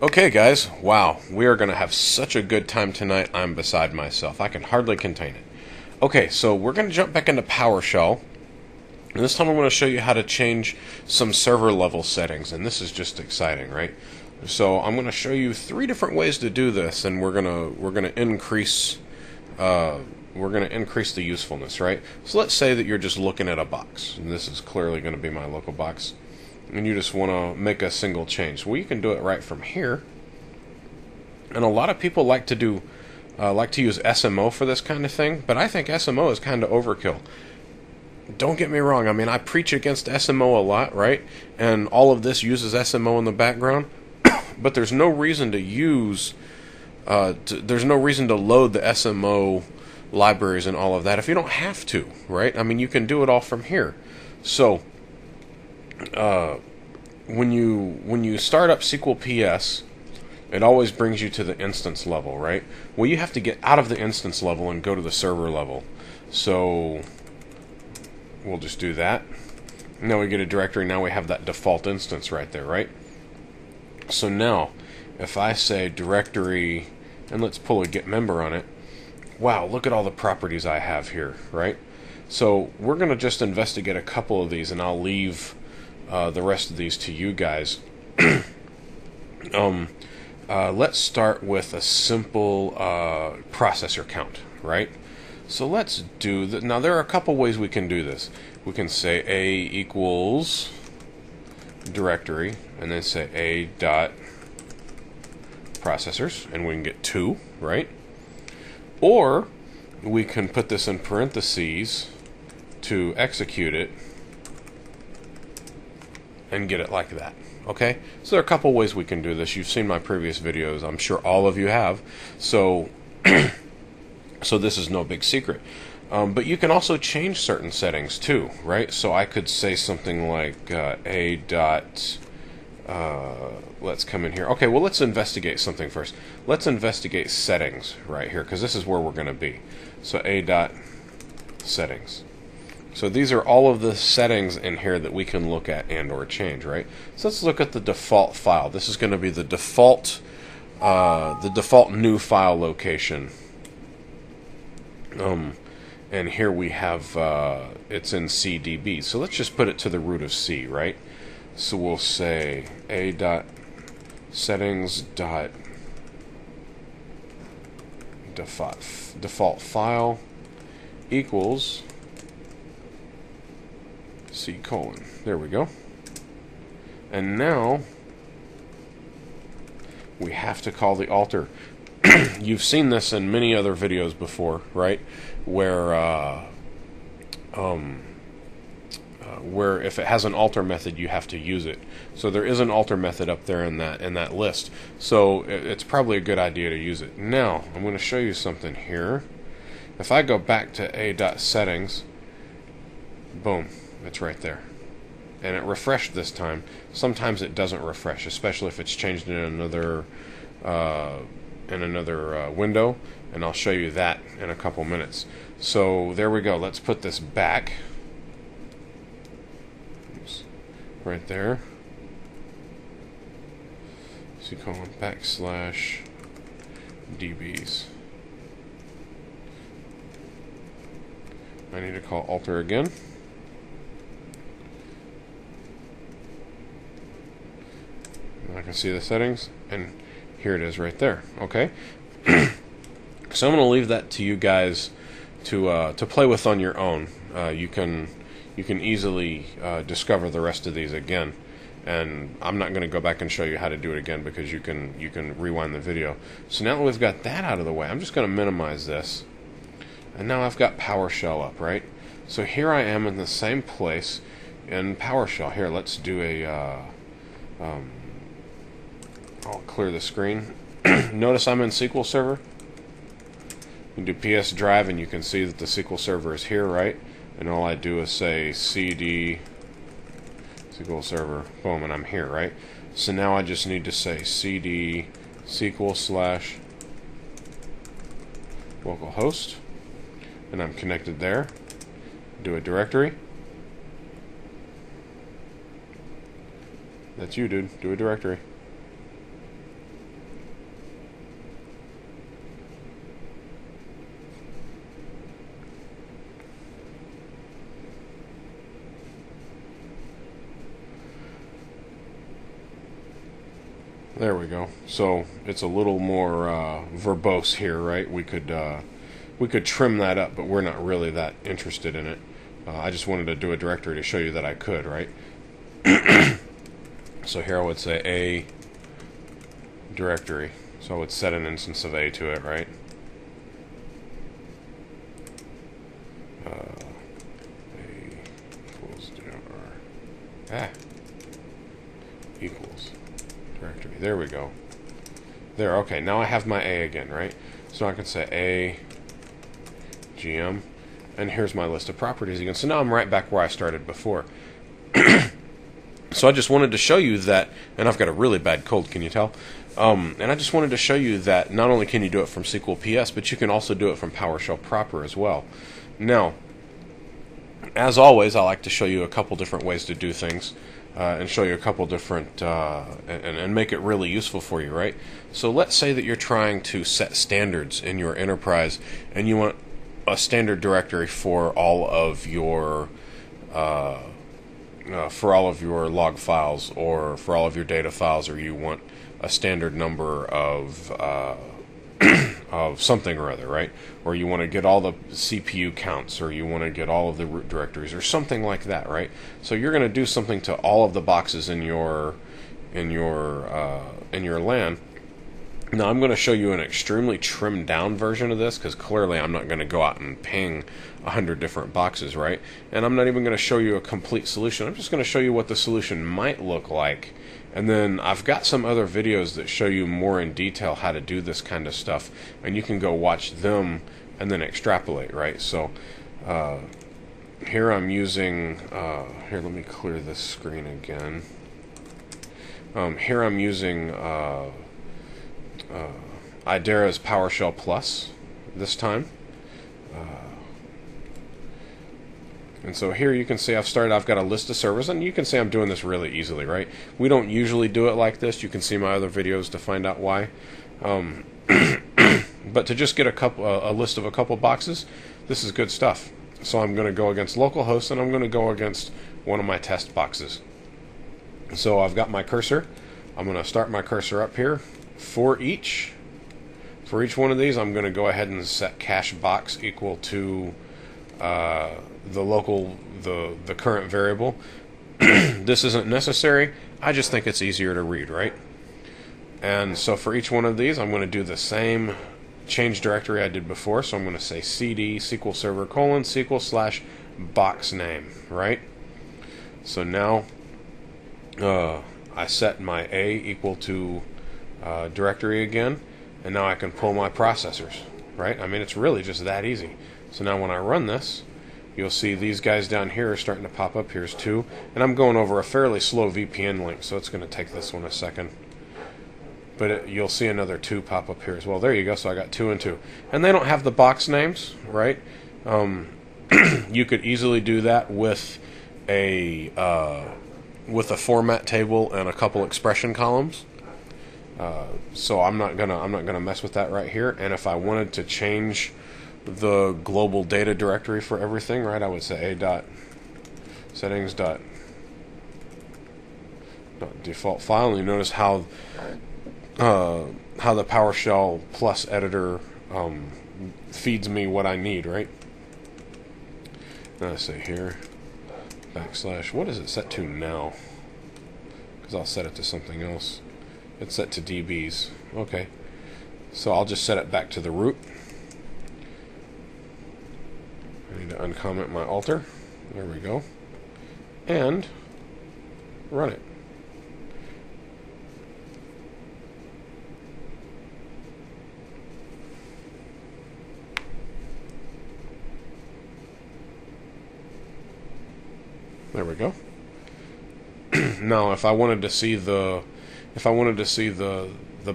Okay, guys, wow, we are going to have such a good time tonight. I'm beside myself. I can hardly contain it. Okay, so we're going to jump back into PowerShell. And this time I'm going to show you how to change some server level settings, and this is just exciting, right? So I'm going to show you 3 different ways to do this, and we're going to increase the usefulness, right? So let's say that you're just looking at a box, and this is clearly going to be my local box, and you just want to make a single change. Well, you can do it right from here. And a lot of people like to use SMO for this kind of thing, but I think SMO is kind of overkill. Don't get me wrong. I mean, I preach against SMO a lot, right? And all of this uses SMO in the background, but there's no reason to use. There's no reason to load the SMO libraries and all of that if you don't have to, right? I mean, you can do it all from here. So when you start up SQL PS, it always brings you to the instance level, right? Well, you have to get out of the instance level and go to the server level. So we'll just do that. Now we get a directory. Now we have that default instance right there, right? So now, if I say directory, and let's pull a get member on it, wow, look at all the properties I have here, right? So we're going to just investigate a couple of these, and I'll leave the rest of these to you guys. Let's start with a simple processor count, right? So let's do that. Now there are a couple ways we can do this. We can say A equals directory, and then say A dot processors, and we can get 2, right? Or we can put this in parentheses to execute it and get it like that. Okay? So there are a couple ways we can do this. You've seen my previous videos. I'm sure all of you have. So so this is no big secret. But you can also change certain settings too, right? So I could say something like A dot, let's come in here. Okay, well, let's investigate something first. Let's investigate settings right here, because this is where we're going to be. So A dot settings. So these are all of the settings in here that we can look at and or change, right? So let's look at the default file. This is going to be the default new file location. And here we have it's in CDB. So let's just put it to the root of C, right? So we'll say A dot settings dot default file equals C colon. There we go. And now we have to call the alter. You've seen this in many other videos before, right? Where if it has an alter method, you have to use it. So there is an alter method up there in that list. So it's probably a good idea to use it. Now I'm going to show you something here. If I go back to A.settings, boom, it's right there. And it refreshed this time. Sometimes it doesn't refresh, especially if it's changed in another window, and I'll show you that in a couple minutes. So there we go. Let's put this back. Oops. Right there. C colon backslash DBs. I need to call alter again. I can see the settings, and here it is right there. Okay, so I'm going to leave that to you guys to play with on your own. You can easily discover the rest of these again, and I'm not going to go back and show you how to do it again because you can rewind the video. So now that we've got that out of the way, I'm just going to minimize this, and now I've got PowerShell up, right? So here I am in the same place in PowerShell. Here, let's do a I'll clear the screen. Notice I'm in SQL Server. You can do PS Drive, and you can see that the SQL Server is here, right? And all I do is say CD SQL Server, boom, and I'm here, right? So now I just need to say CD SQL slash localhost, and I'm connected there. Do a directory. That's you, dude. Do a directory. There we go. So it's a little more verbose here, right? We could trim that up, but we're not really that interested in it. I just wanted to do a directory to show you that I could, right? So here I would say a directory. So I would set an instance of A to it, right? A equals equals directory. There we go. There, okay, now I have my A again, right? So I can say A GM, and here's my list of properties again. So now I'm right back where I started before. So I just wanted to show you that, and I've got a really bad cold, can you tell? And I just wanted to show you that not only can you do it from SQL PS, but you can also do it from PowerShell proper as well. Now, as always, I like to show you a couple different ways to do things, and show you a couple different, and make it really useful for you, right? So let's say that you're trying to set standards in your enterprise, and you want a standard directory for all of your log files, or for all of your data files, or you want a standard number of of something or other, right? Or you want to get all the CPU counts, or you want to get all of the root directories, or something like that, right? So you're going to do something to all of the boxes in your LAN. Now I'm going to show you an extremely trimmed down version of this, because clearly I'm not going to go out and ping 100 different boxes, right? And I'm not even going to show you a complete solution. I'm just going to show you what the solution might look like. And then I've got some other videos that show you more in detail how to do this kind of stuff, and you can go watch them and then extrapolate, right? So here I'm using, here, let me clear this screen again. Here I'm using Idera's PowerShell Plus this time. And so here you can see I've got a list of servers, and you can see I'm doing this really easily, right? We don't usually do it like this. You can see my other videos to find out why. But to just get a list of a couple boxes, this is good stuff. So I'm going to go against localhost, and I'm going to go against one of my test boxes. So I've got my cursor. I'm going to start my cursor up here. For each one of these, I'm going to go ahead and set cache box equal to the current variable. This isn't necessary. I just think it's easier to read, right? And so for each one of these, I'm going to do the same change directory I did before. So I'm going to say cd SQL Server : SQL / box name, right? So now I set my A equal to directory again, and now I can pull my processors, right? I mean, it's really just that easy. So now when I run this, you'll see these guys down here are starting to pop up. Here's 2, and I'm going over a fairly slow VPN link, so it's going to take this one a second. But you'll see another 2 pop up here as well. There you go. So I got 2 and 2, and they don't have the box names, right? You could easily do that with a format table and a couple expression columns. So I'm not gonna mess with that right here. And if I wanted to change the global data directory for everything, right, I would say a.settings. Default file, and you notice how the PowerShell Plus editor feeds me what I need, right? Now I say here / what is it set to now? Because I'll set it to something else. It's set to DBs. Okay. So I'll just set it back to the root. I need to uncomment my alter. There we go. And run it. There we go. Now, if I wanted to see the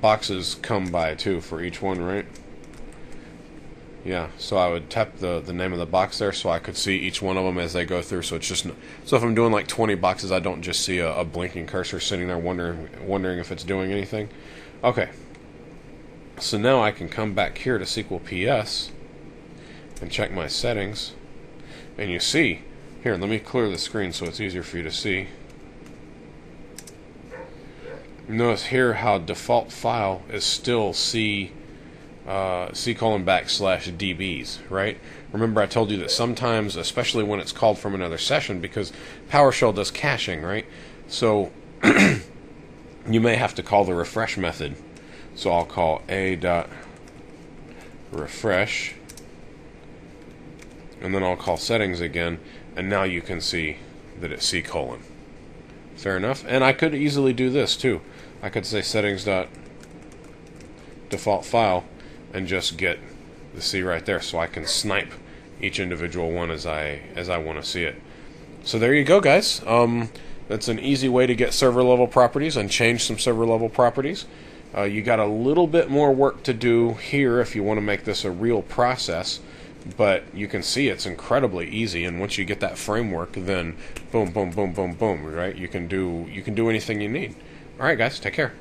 boxes come by too for each one, right? Yeah, so I would tap the name of the box there, so I could see each one of them as they go through. So it's just so if I'm doing like 20 boxes, I don't just see a blinking cursor sitting there wondering if it's doing anything. Okay. So now I can come back here to SQL PS and check my settings, and you see here. Let me clear the screen so it's easier for you to see. Notice here how default file is still C colon backslash DBs, right? Remember I told you that sometimes, especially when it's called from another session, because PowerShell does caching, right? So you may have to call the refresh method. So I'll call a.refresh, and then I'll call settings again, and now you can see that it's C colon. Fair enough. And I could easily do this too. I could say settings dot default file and just get the C right there, so I can snipe each individual one as I want to see it. So there you go, guys. That's an easy way to get server level properties and change some server level properties. You got a little bit more work to do here if you want to make this a real process, but you can see it's incredibly easy. And once you get that framework, then boom, boom, boom, boom, boom, right? You can do anything you need. All right, guys, take care.